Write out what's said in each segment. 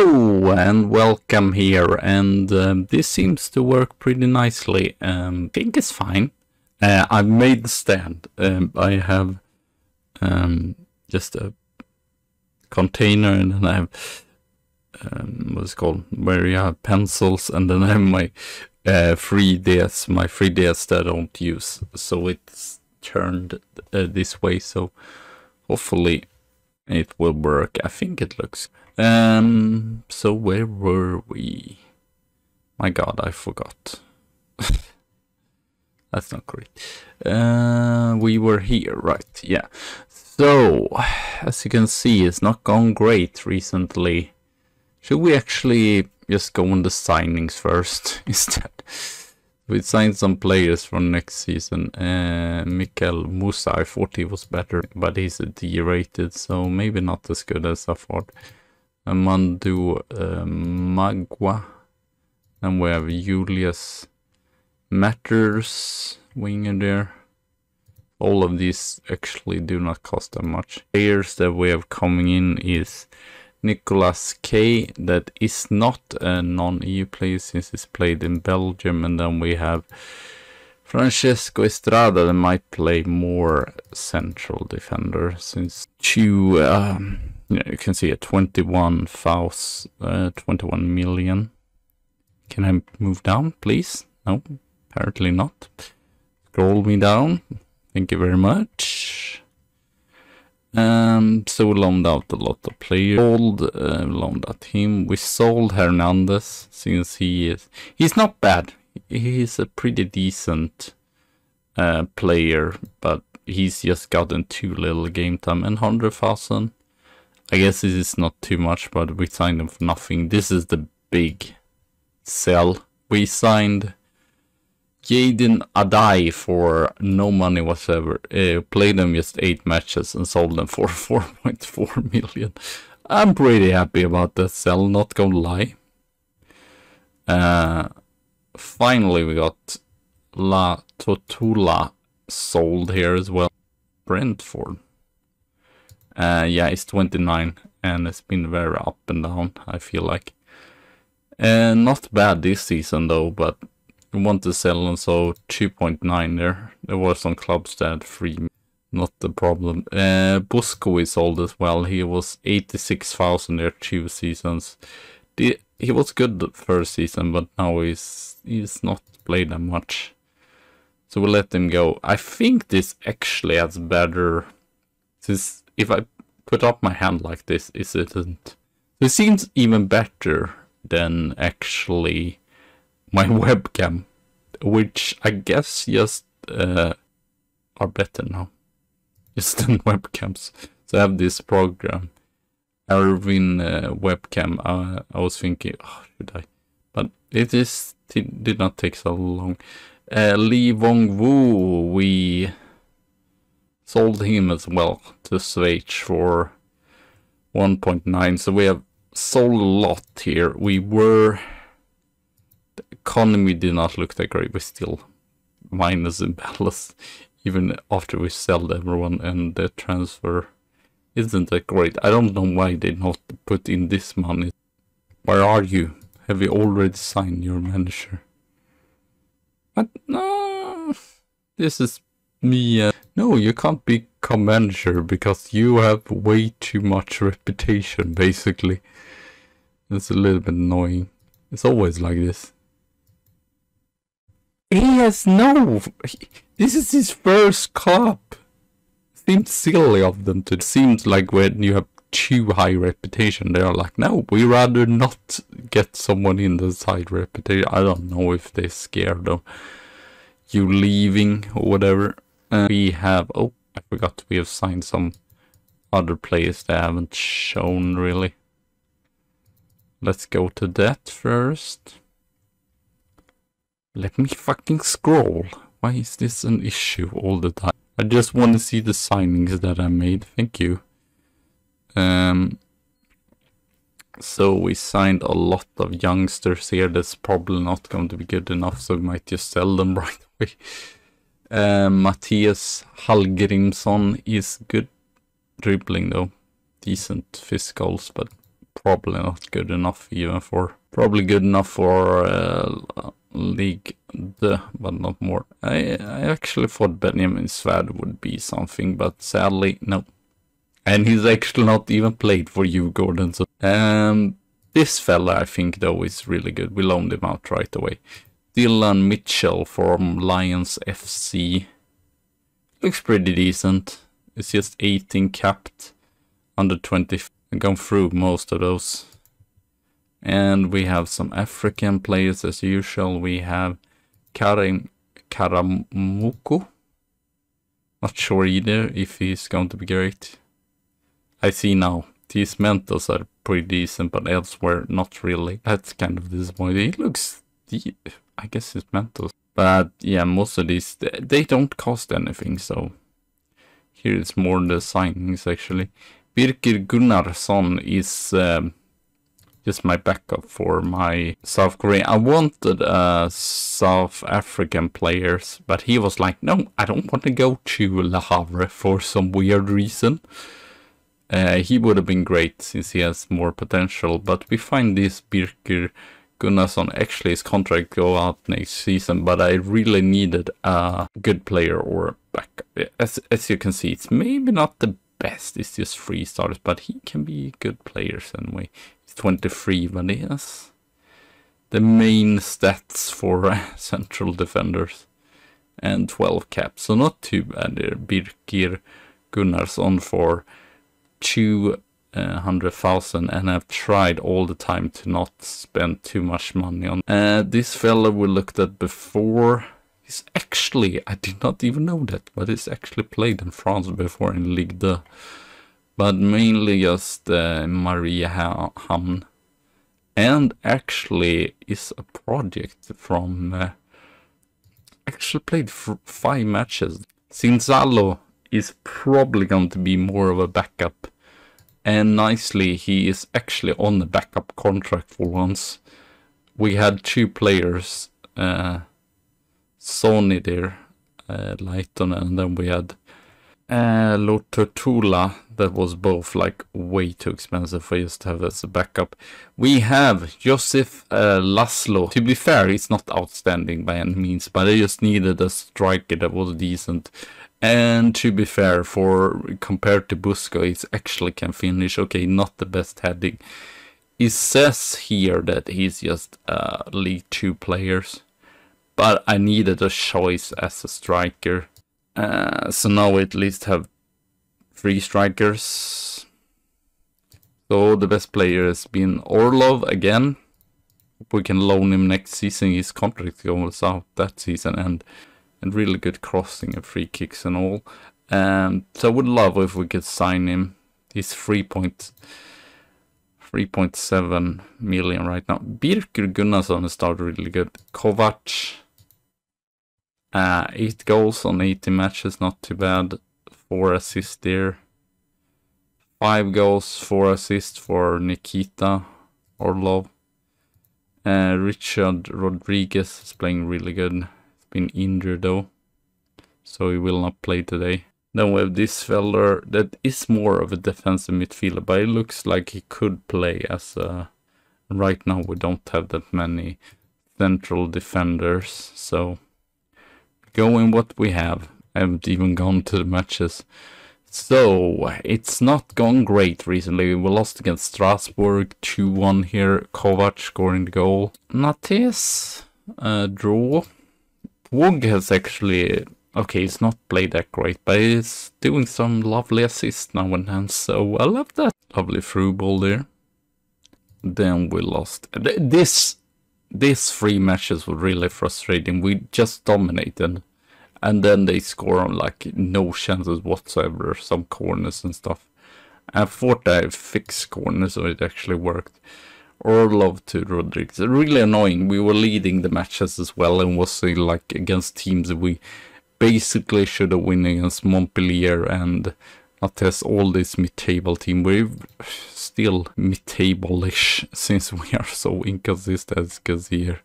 Hello and welcome here, and this seems to work pretty nicely. I think it's fine. I've made the stand. I have just a container, and then I have what's it called, where you have pencils, and then I have my 3DS, my 3DS that I don't use. So it's turned this way, so hopefully it will work. I think it looks. So where were we? My God, I forgot. That's not great. We were here, right? Yeah. So, as you can see, it's not gone great recently. Should we actually just go on the signings first instead? We signed some players for next season. Mikael Musa, I thought he was better, but he's a D-rated, so maybe not as good as I thought. Mandu Magua. And we have Julius Matters, winger there. All of these actually do not cost that much. Players that we have coming in is Nicolas K, that is not a non-EU player since he's played in Belgium. And then we have Francesco Estrada that might play more central defender since two, you can see a 21 million. Can I move down, please? No, apparently not. Scroll me down. Thank you very much. So we loaned out a lot of players. Loaned out him. We sold Hernandez since he's not bad. He's a pretty decent player, but he's just gotten too little game time. And 100,000. I guess this is not too much, but we signed him for nothing. This is the big sell. We signed Jaden Adai for no money whatsoever. Played them just 8 matches and sold them for 4.4 million. I'm pretty happy about that sell, not gonna lie. Finally we got La Totula sold here as well. Brentford. Yeah, he's 29 and it's been very up and down, I feel like. Not bad this season though, but we want to sell, and so 2.9 there. There was some clubs that had 3, not the problem. Busco is sold as well. He was 86,000 there 2 seasons. He was good the first season, but now he's not played that much. So we'll let him go. I think this actually has better, since if I put up my hand like this, it seems even better than actually my webcam, which I guess just are better now, just than webcams. So I have this program, Erwin webcam. I was thinking, oh, should I? But it did not take so long. Lee Wong Woo, we sold him as well to Schweiz for 1.9. So we have sold a lot here. The economy did not look that great. We're still minus in balance even after we sold everyone, and the transfer isn't that great. I don't know why they not put in this money. Where are you? Have you already signed your manager? But no, this is me. No, you can't become manager because you have way too much reputation, basically. It's a little bit annoying. It's always like this. He has this is his first cup. Seems silly of them to. Seems like when you have too high reputation, they are like, no, we rather not get someone in the side reputation. I don't know if they're scared of you leaving or whatever. We have, oh, I forgot, we have signed some other players that haven't shown really. Let's go to that first. Let me fucking scroll. Why is this an issue all the time? I just want to see the signings that I made. Thank you. So we signed a lot of youngsters here. That's probably not going to be good enough, so we might just sell them right away. Matthias Hallgrimsson is good dribbling though. Decent physicals, but probably not good enough even for... Probably good enough for League the, but not more. I actually thought Benjamin Svärd would be something, but sadly, no. And he's actually not even played for Djurgården. So, this fella, I think, though, is really good. We loaned him out right away. Dylan Mitchell from Lions FC. Looks pretty decent. It's just 18 capped. Under 20. I've gone through most of those. And we have some African players as usual. We have Karim Karamuku. Not sure either if he's going to be great. I see now. These Mentos are pretty decent, but elsewhere not really. That's kind of disappointing. He looks deep. I guess it's Mentos. But yeah, most of these, they don't cost anything, so... Here it's more the signings actually. Birkir Gunnarsson is just my backup for my South Korean. I wanted South African players, but he was like, no, I don't want to go to Le Havre for some weird reason. He would have been great since he has more potential, but we find this Birkir Gunnarsson, actually his contract go out next season, but I really needed a good player or backup. As you can see, it's maybe not the best, it's just 3 stars, but he can be good players anyway. He's 23, but he has the main stats for central defenders and 12 caps, so not too bad there. Birkir Gunnarsson for 200,000, and I've tried all the time to not spend too much money on. This fella we looked at before, he's actually, I did not even know that, but he's actually played in France before in Ligue 2. But mainly just Mariehamn. And actually is a project from, actually played 5 matches. Sinzalo is probably going to be more of a backup. And nicely, he is actually on the backup contract for once. We had 2 players, Sony there, Leitonen, and then we had Lototula, that was both like way too expensive for us to have as a backup. We have Josef Laszlo. To be fair, he's not outstanding by any means, but I just needed a striker that was decent. And to be fair, for compared to Busco, he actually can finish. Okay, not the best heading. It says here that he's just League 2 players, but I needed a choice as a striker. So now we at least have 3 strikers. So the best player has been Orlov again. We can loan him next season. His contract goes out that season, and really good crossing and free kicks and all. So I would love if we could sign him. He's 3.7 million right now. Birkir Gunnarsson has started really good. Kovac, 8 goals on 80 matches, not too bad. 4 assists there. 5 goals, 4 assists for Nikita Orlov. Richard Rodriguez is playing really good. Been injured though, so he will not play today. Then we have this fella that is more of a defensive midfielder, but it looks like he could play as a... Right now we don't have that many central defenders, so going what we have. I haven't even gone to the matches, so it's not gone great recently. We lost against Strasbourg 2-1 here. Kovac scoring the goal. Nates, draw. Wog has actually, okay, he's not played that great, but he's doing some lovely assists now and then, so I love that. Lovely through ball there. Then we lost. This 3 matches were really frustrating. We just dominated, and then they score on like no chances whatsoever, some corners and stuff. I thought I fixed corners, so it actually worked. Orlov to Rodriguez. Really annoying. We were leading the matches as well, and was like against teams that we basically should have won against. Montpellier and Nates, all this mid-table team. We're still mid-table-ish since we are so inconsistent as you can see here.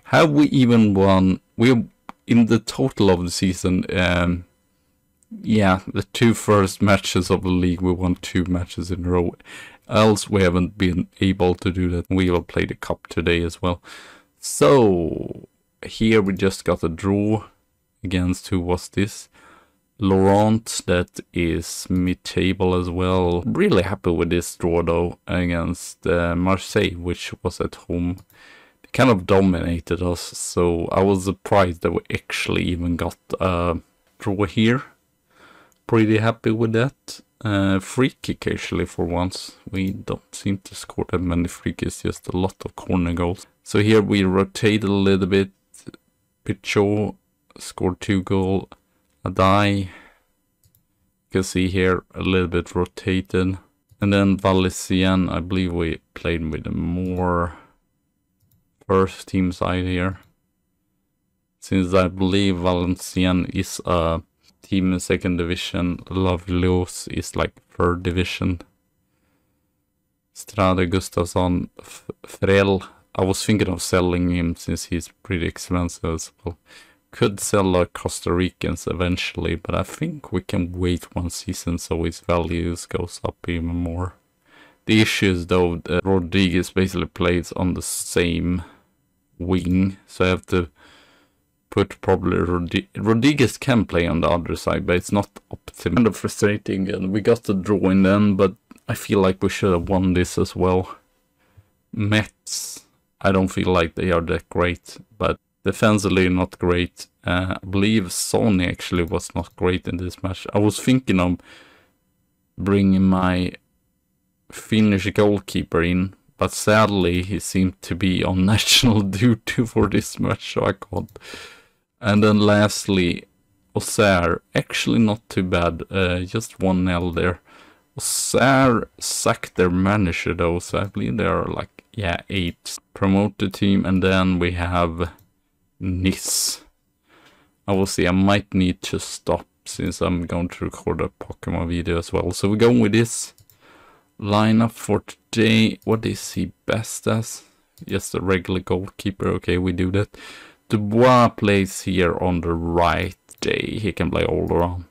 Have we even won? We're in the total of the season. Yeah, the 2 first matches of the league, we won 2 matches in a row. Else we haven't been able to do that. We will play the cup today as well. So here we just got a draw against, who was this? Laurent, that is mid-table as well. Really happy with this draw though against Marseille, which was at home. They kind of dominated us, so I was surprised that we actually even got a draw here. Pretty happy with that. Free kick actually for once. We don't seem to score that many free kicks, just a lot of corner goals. So here we rotate a little bit. Pichot scored 2 goals. Adai, you can see here a little bit rotated. And then Valenciennes, I believe we played with a more first team side here. Since I believe Valenciennes is a team in 2nd division, Lavlos is like 3rd division. Strade Gustafsson, Frel. I was thinking of selling him since he's pretty expensive as well. Could sell our Costa Ricans eventually, but I think we can wait 1 season so his values goes up even more. The issue is though that Rodriguez basically plays on the same wing, so I have to put probably Rodriguez can play on the other side, but it's not optimal. Kind of frustrating, and we got the draw in then, but I feel like we should have won this as well. Mets, I don't feel like they are that great, but defensively not great. I believe Sony actually was not great in this match. I was thinking of bringing my Finnish goalkeeper in, but sadly he seemed to be on national duty for this match, so I can't. And then lastly, Auxerre, actually not too bad, just 1-0 there. Auxerre sacked their manager though, so I believe they are like, yeah, 8. Promoted team, and then we have Nice. I will see, I might need to stop since I'm going to record a Pokemon video as well. So we're going with this lineup for today. What is he best as? Just a regular goalkeeper. Okay, we do that. Dubois plays here on the right. He can play all around.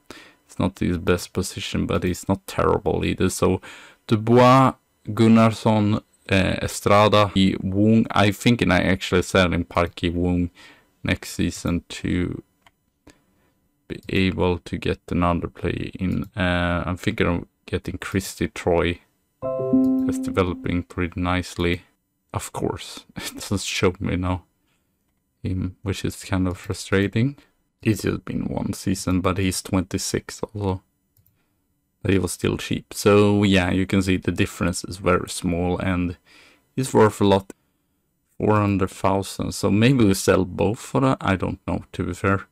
It's not his best position, but he's not terrible either. So Dubois, Gunnarsson, Estrada, Wong. I think I actually said in Park Wong next season to be able to get another play in. I'm thinking of getting Christy Troy. That's developing pretty nicely. Of course, it doesn't show me now him, which is kind of frustrating. He's just been 1 season, but he's 26 also. But he was still cheap. So yeah, you can see the difference is very small and he's worth a lot. 400,000. So maybe we sell both for that. I don't know, to be fair.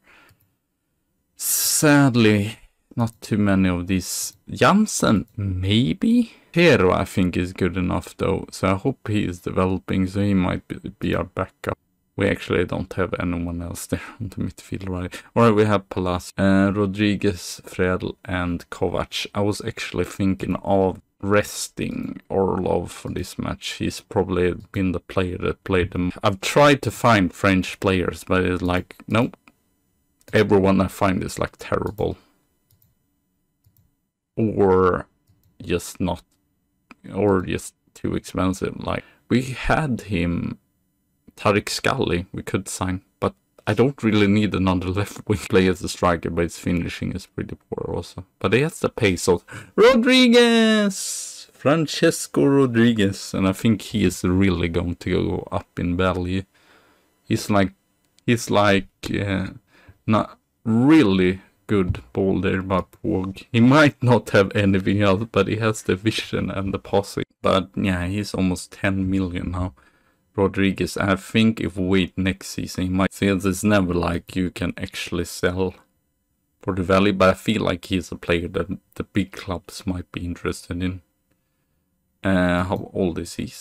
Sadly, not too many of these. Jansen, maybe? Hero, I think, is good enough though. So I hope he is developing, so he might be our backup. We actually don't have anyone else there on the midfield, right? Alright, we have Palace, Rodriguez, Fredl, and Kovac. I was actually thinking of resting Orlov for this match. He's probably been the player that played them. I've tried to find French players, but it's like, nope. Everyone I find is like terrible. Or just not, or just too expensive. Like, we had him, Tariq Scully, we could sign, but I don't really need another left wing player as a striker, but his finishing is pretty poor also. But he has the pace of Rodriguez! Francesco Rodriguez, and I think he is really going to go up in value. He's like not really good ball there by Pog. He might not have anything else, but he has the vision and the passing. But yeah, he's almost 10 million now. Rodriguez, I think if we wait next season, he might, since it's never like you can actually sell for the value, but I feel like he's a player that the big clubs might be interested in. How old is he?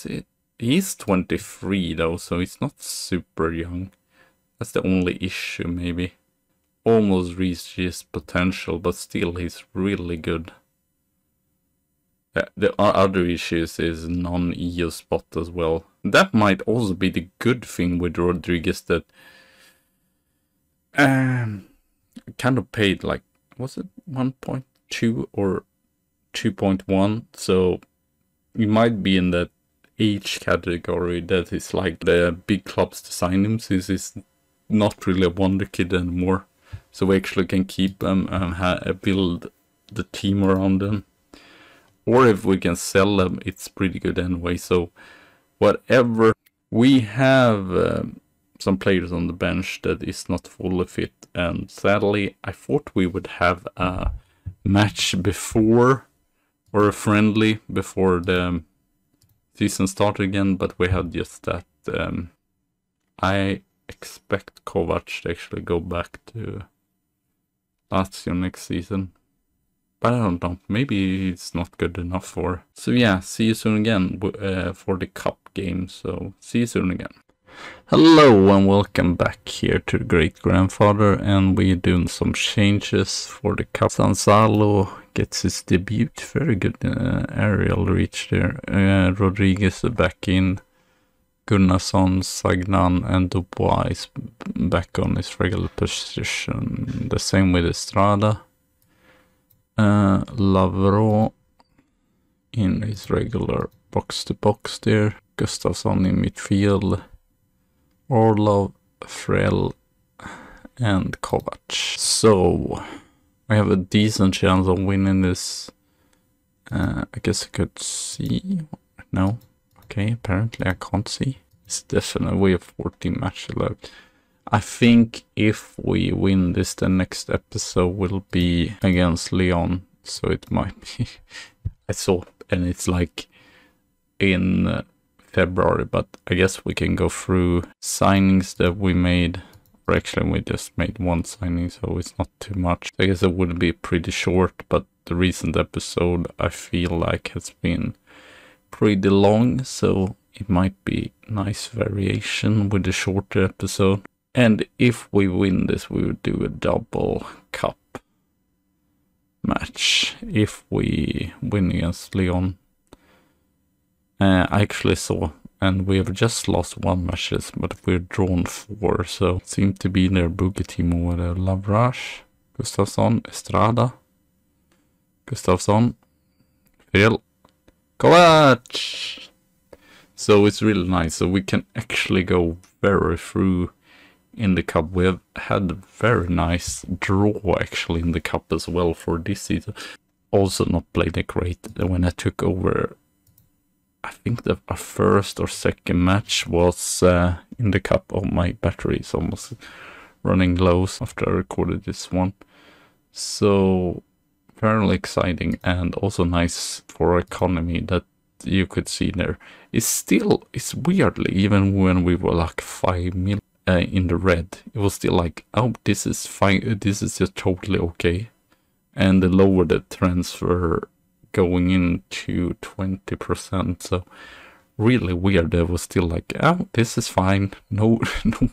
He's 23 though, so he's not super young. That's the only issue maybe. Almost reached his potential, but still he's really good. The other issues is non-EU spot as well. That might also be the good thing with Rodriguez, that kind of paid like, was it 1.2 or 2.1? So he might be in that age category that is like the big clubs to sign him, since he's not really a wonder kid anymore. So we actually can keep him and build the team around them. Or if we can sell them, it's pretty good anyway. So whatever. We have some players on the bench that is not fully fit, and sadly I thought we would have a match before, or a friendly before the season started again, but we had just that. I expect Kovac to actually go back to Lazio next season. But I don't know, maybe it's not good enough for. So yeah, see you soon again for the cup game. So see you soon again. Hello and welcome back here to the Great Grandfather, and we're doing some changes for the cup. Sansalo gets his debut, very good aerial reach there. Rodriguez is back in. Gunnarsson, Sagnan and Dubois is back on his regular position. The same with Estrada. Lavro in his regular box-to-box there. Gustafsson in midfield. Orlov, Frell and Kovac. So I have a decent chance of winning this. I guess I could see. No. Okay, apparently I can't see. It's definitely, we have 14 matches left. I think if we win this, the next episode will be against Lyon. So it might be. I saw, and it's like in February, but I guess we can go through signings that we made. Or actually, we just made one signing, so it's not too much. I guess it would be pretty short, but the recent episode I feel like has been pretty long, so it might be nice variation with the shorter episode. And if we win this, we would do a double cup match if we win against Lyon. I actually saw, and we have just lost 1 matches, but we're drawn 4, so it seemed to be their boogie team over there. Lavrash, Gustafsson, Estrada, Gustafsson, Phil, Kovac! So it's really nice, so we can actually go very through in the cup. We have had a very nice draw actually in the cup as well for this season. Also not played that great. When I took over, I think our first or second match was in the cup. Oh, my battery is almost running low after I recorded this one. So fairly exciting, and also nice for economy that you could see there. It's weirdly, even when we were like 5 million in the red, it was still like, oh, this is fine, this is just totally okay. And the lower the transfer going into 20%, so really weird. It was still like, oh, this is fine, no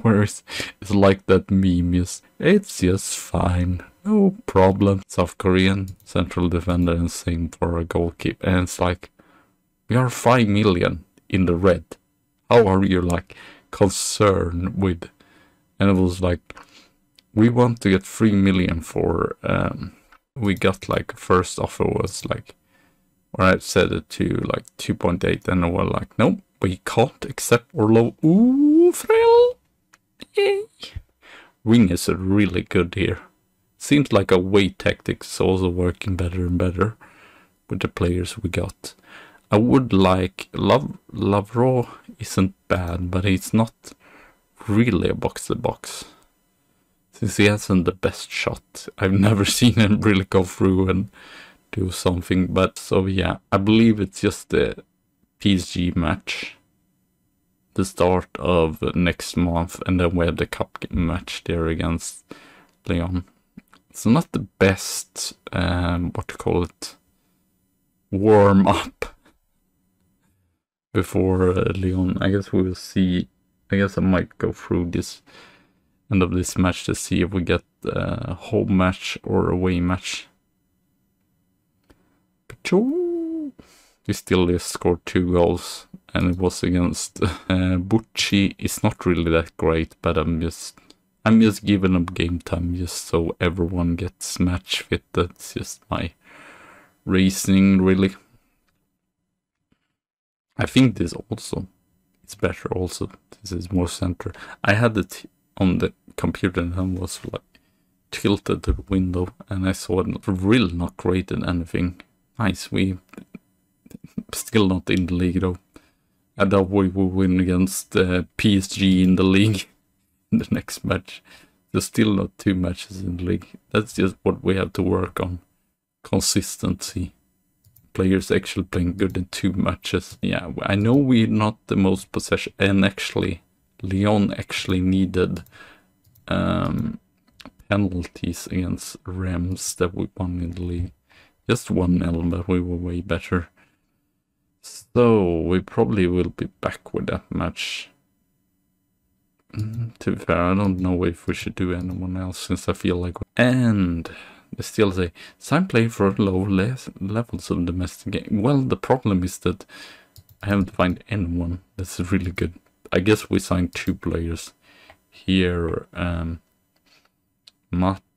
worries. It's like that meme, it's just fine, no problem. South Korean central defender, and same for a goalkeeper, and it's like, we are 5 million in the red. How are you like concerned with? And it was like, we want to get 3 million for, we got like, first offer was like, or I said it to like 2.8, and they were like, nope, we can't accept Orlov. Ooh, Frell. Yay. Wing is really good here. Seems like away tactics is also working better and better with the players we got. I would like, Lavro isn't bad, but he's not really a box-to-box. Since he hasn't the best shot. I've never seen him really go through and do something. But so yeah, I believe it's just the PSG match. The start of next month, and then we have the cup match there against Lyon. It's not the best, warm up before Lyon. I guess we will see. I guess I might go through this end of this match to see if we get a home match or away match. We still just scored 2 goals, and it was against Bucci. It's not really that great, but I'm just giving them game time just so everyone gets match fit. That's just my reasoning, really. I think this also is better also. This is more center. I had it on the computer and was like tilted to the window, and I saw it really not great at anything. Nice, we still not in the league though. I doubt we will win against PSG in the league in the next match. There's still not 2 matches in the league. That's just what we have to work on. Consistency. Players actually playing good in 2 matches. Yeah, I know we're not the most possession, and actually Lyon actually needed penalties against Reims that we won in the league. Just 1-0, but we were way better. So we probably will be back with that match. To be fair, I don't know if we should do anyone else, since I feel like... And they still say, sign play for low levels of domestic game. Well, the problem is that I haven't found anyone that's really good. I guess we signed 2 players here.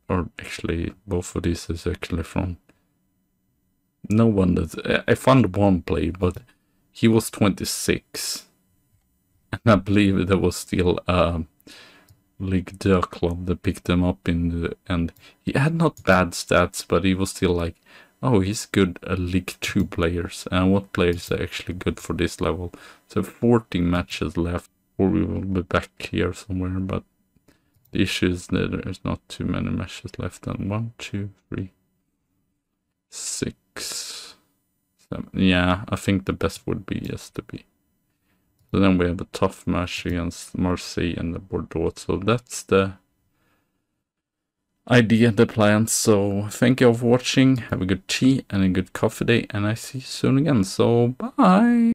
Or actually, both of these is actually from... No one that... I found 1 player, but he was 26. And I believe there was still a Ligue 2 club that picked him up in the end. He had not bad stats, but he was still like, oh, he's good at Ligue 2 players. And what players are actually good for this level? So 14 matches left, or we will be back here somewhere. But the issue is that there's not too many matches left. And 1, 2, 3, 6, 7. Yeah, I think the best would be just to be. So then we have a tough match against Marseille and the Bordeaux. So that's the idea, the plan. So thank you all for watching. Have a good tea and a good coffee day. And I see you soon again. So bye.